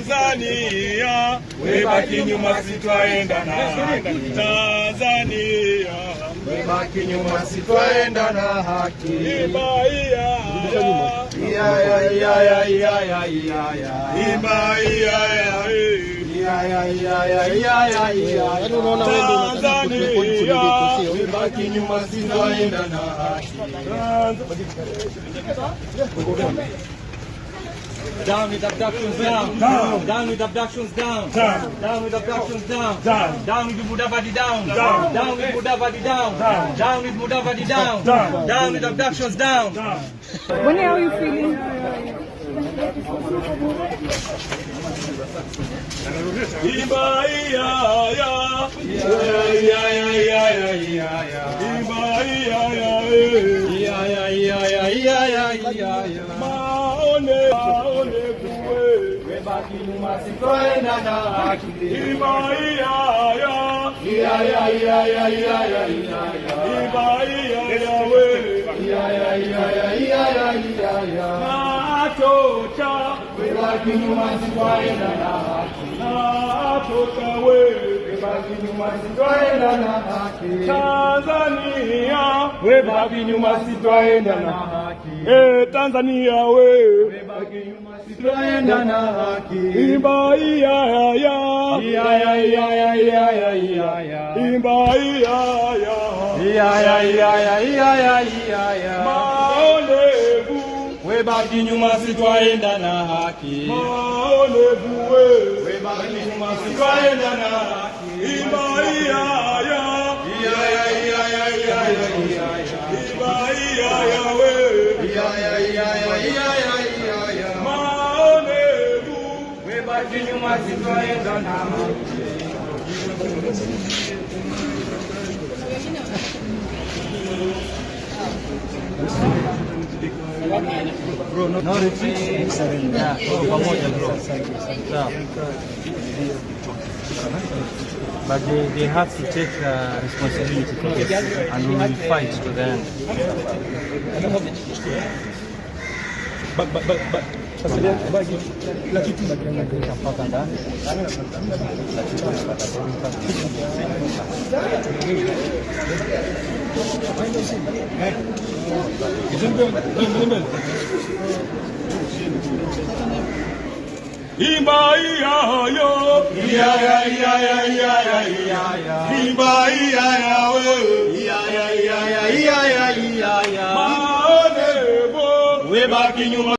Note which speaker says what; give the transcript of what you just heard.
Speaker 1: Tanzania, webaki nyuma sitwaenda na haki. Tanzania, webaki nyuma sitwaenda na haki. Webaki nyuma sitwaenda na haki.
Speaker 2: Down with abductions, down. Down with abductions, down. Down with abductions, down. Down with Mudavadi, down. Down with Mudavadi, down. Down with Mudavadi, down. Down with abductions, down.
Speaker 3: When are you feeling?
Speaker 1: Webaki nyuma sitwaenda na haki. Webaki nyuma sitwaenda na haki. Webaki nyuma sitwaenda na haki. Tanzania, webaki nyuma sitwaenda na haki. Tanzania, webaki nyuma sitwaenda na haki. Webaki nyuma sitwaenda na haki. Webaki nyuma sitwaenda na haki. Webaki nyuma sitwaenda na haki.
Speaker 2: Bro, no retreat. Yeah, pamoja bro. But they have to take responsibility for this, and we will fight to the end. But webaki nyuma